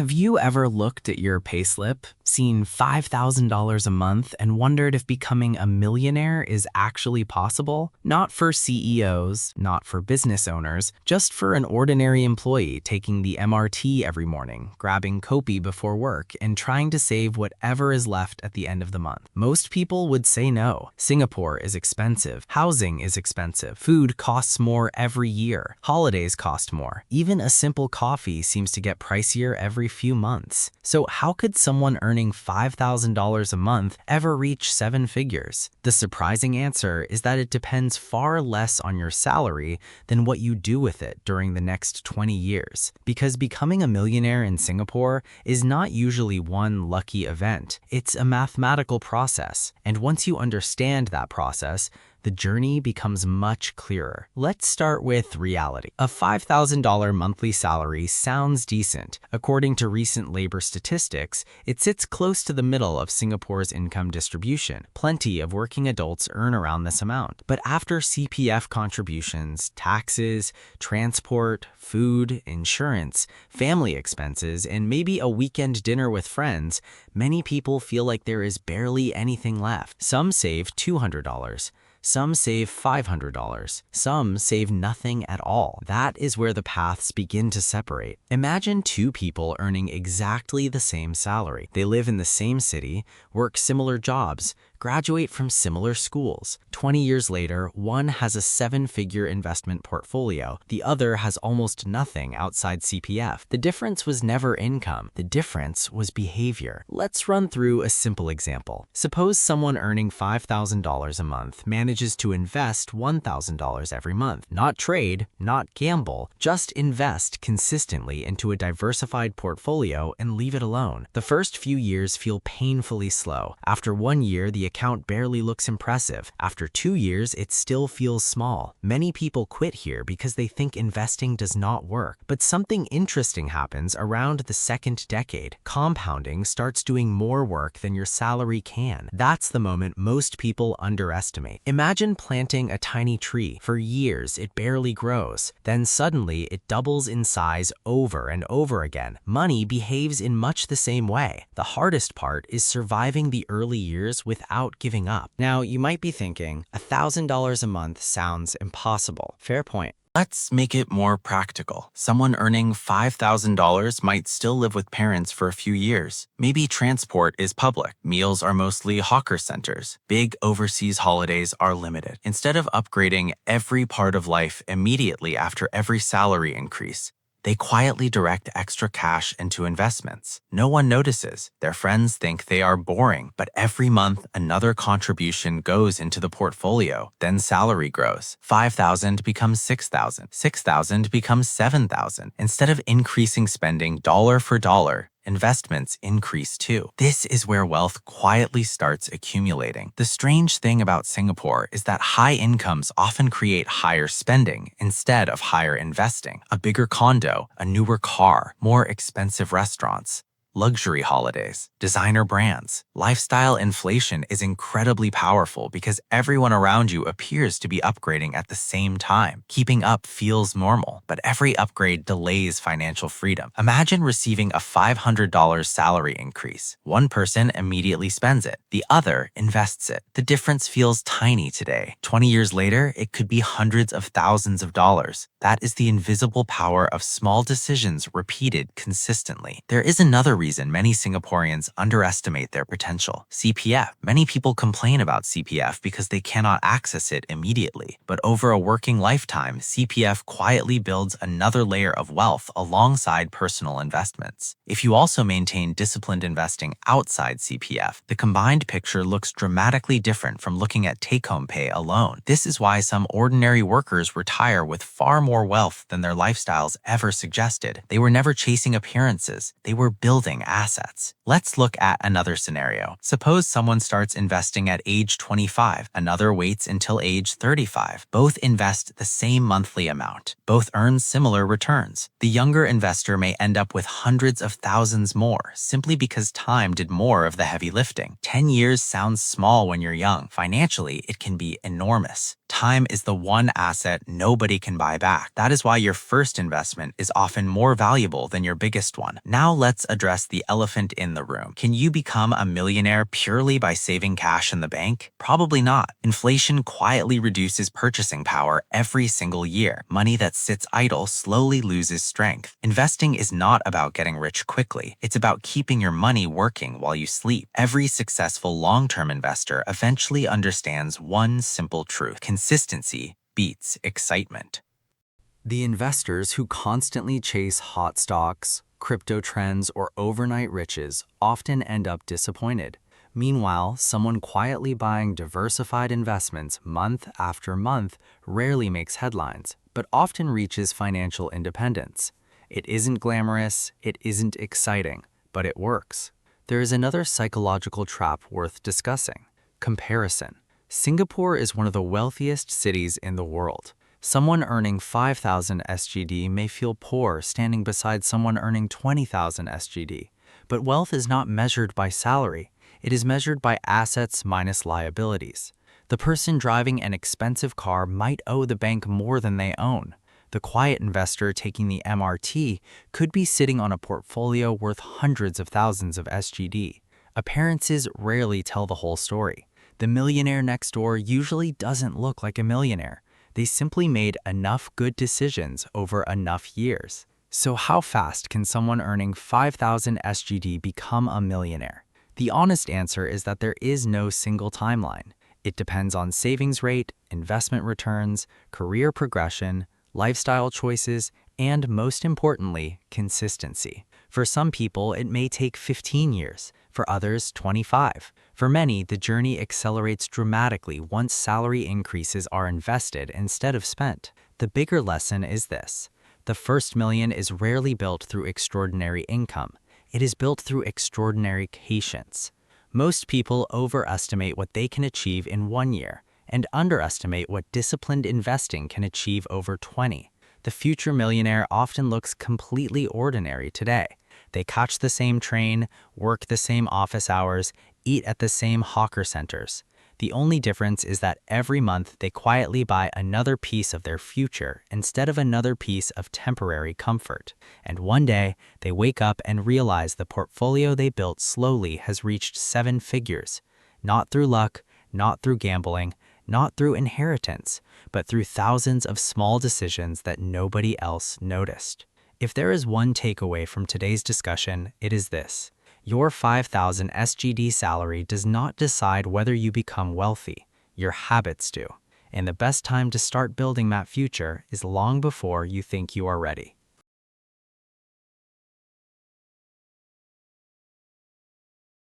Have you ever looked at your payslip, seen $5,000 a month, and wondered if becoming a millionaire is actually possible? Not for CEOs, not for business owners, just for an ordinary employee taking the MRT every morning, grabbing Kopi before work, and trying to save whatever is left at the end of the month. Most people would say no. Singapore is expensive. Housing is expensive. Food costs more every year. Holidays cost more. Even a simple coffee seems to get pricier every few months. So how could someone earning $5,000 a month ever reach seven figures? The surprising answer is that it depends far less on your salary than what you do with it during the next 20 years. Because becoming a millionaire in Singapore is not usually one lucky event. It's a mathematical process. And once you understand that process, the journey becomes much clearer. Let's start with reality. A $5,000 monthly salary sounds decent. According to recent labor statistics, it sits close to the middle of Singapore's income distribution. Plenty of working adults earn around this amount. But after CPF contributions, taxes, transport, food, insurance, family expenses, and maybe a weekend dinner with friends, many people feel like there is barely anything left. Some save $200. Some save $500. Some save nothing at all. That is where the paths begin to separate. Imagine two people earning exactly the same salary. They live in the same city, work similar jobs, graduate from similar schools. 20 years later, one has a seven-figure investment portfolio. The other has almost nothing outside CPF. The difference was never income. The difference was behavior. Let's run through a simple example. Suppose someone earning $5,000 a month manages to invest $1,000 every month. Not trade, not gamble, just invest consistently into a diversified portfolio and leave it alone. The first few years feel painfully slow. After 1 year, the account barely looks impressive. After 2 years, it still feels small. Many people quit here because they think investing does not work. But something interesting happens around the second decade. Compounding starts doing more work than your salary can. That's the moment most people underestimate. Imagine planting a tiny tree. For years, it barely grows. Then suddenly, it doubles in size over and over again. Money behaves in much the same way. The hardest part is surviving the early years without giving up. Now, you might be thinking, $1,000 a month sounds impossible. Fair point. Let's make it more practical. Someone earning $5,000 might still live with parents for a few years. Maybe transport is public. Meals are mostly hawker centers. Big overseas holidays are limited. Instead of upgrading every part of life immediately after every salary increase, they quietly direct extra cash into investments. No one notices. Their friends think they are boring, but every month another contribution goes into the portfolio. Then salary grows. 5,000 becomes 6,000. 6,000 becomes 7,000. Instead of increasing spending dollar for dollar, investments increase too. This is where wealth quietly starts accumulating. The strange thing about Singapore is that high incomes often create higher spending instead of higher investing. A bigger condo, a newer car, more expensive restaurants, luxury holidays, designer brands. Lifestyle inflation is incredibly powerful because everyone around you appears to be upgrading at the same time. Keeping up feels normal, but every upgrade delays financial freedom. Imagine receiving a $500 salary increase. One person immediately spends it. The other invests it. The difference feels tiny today. 20 years later, it could be hundreds of thousands of dollars. That is the invisible power of small decisions repeated consistently. There is another reason many Singaporeans underestimate their potential. CPF. Many people complain about CPF because they cannot access it immediately. But over a working lifetime, CPF quietly builds another layer of wealth alongside personal investments. If you also maintain disciplined investing outside CPF, the combined picture looks dramatically different from looking at take-home pay alone. This is why some ordinary workers retire with far more wealth than their lifestyles ever suggested. They were never chasing appearances. They were building assets. Let's look at another scenario. Suppose someone starts investing at age 25, another waits until age 35. Both invest the same monthly amount. Both earn similar returns. The younger investor may end up with hundreds of thousands more simply because time did more of the heavy lifting. 10 years sounds small when you're young. Financially, it can be enormous. Time is the one asset nobody can buy back. That is why your first investment is often more valuable than your biggest one. Now let's address the elephant in the room. Can you become a millionaire purely by saving cash in the bank? Probably not. Inflation quietly reduces purchasing power every single year. Money that sits idle slowly loses strength. Investing is not about getting rich quickly. It's about keeping your money working while you sleep. Every successful long-term investor eventually understands one simple truth: consistency beats excitement. The investors who constantly chase hot stocks, crypto trends, or overnight riches often end up disappointed. Meanwhile, someone quietly buying diversified investments month after month rarely makes headlines, but often reaches financial independence. It isn't glamorous, it isn't exciting, but it works. There is another psychological trap worth discussing: comparison. Singapore is one of the wealthiest cities in the world. Someone earning 5,000 SGD may feel poor standing beside someone earning 20,000 SGD. But wealth is not measured by salary. It is measured by assets minus liabilities. The person driving an expensive car might owe the bank more than they own. The quiet investor taking the MRT could be sitting on a portfolio worth hundreds of thousands of SGD. Appearances rarely tell the whole story. The millionaire next door usually doesn't look like a millionaire. They simply made enough good decisions over enough years. So how fast can someone earning 5,000 SGD become a millionaire? The honest answer is that there is no single timeline. It depends on savings rate, investment returns, career progression, lifestyle choices, and most importantly, consistency. For some people, it may take 15 years, for others 25. For many, the journey accelerates dramatically once salary increases are invested instead of spent. The bigger lesson is this: the first million is rarely built through extraordinary income. It is built through extraordinary patience. Most people overestimate what they can achieve in 1 year and underestimate what disciplined investing can achieve over 20. The future millionaire often looks completely ordinary today. They catch the same train, work the same office hours, eat at the same hawker centers. The only difference is that every month they quietly buy another piece of their future instead of another piece of temporary comfort. And one day, they wake up and realize the portfolio they built slowly has reached 7 figures. Not through luck, not through gambling, not through inheritance, but through thousands of small decisions that nobody else noticed. If there is one takeaway from today's discussion, it is this: your 5,000 SGD salary does not decide whether you become wealthy. Your habits do. And the best time to start building that future is long before you think you are ready.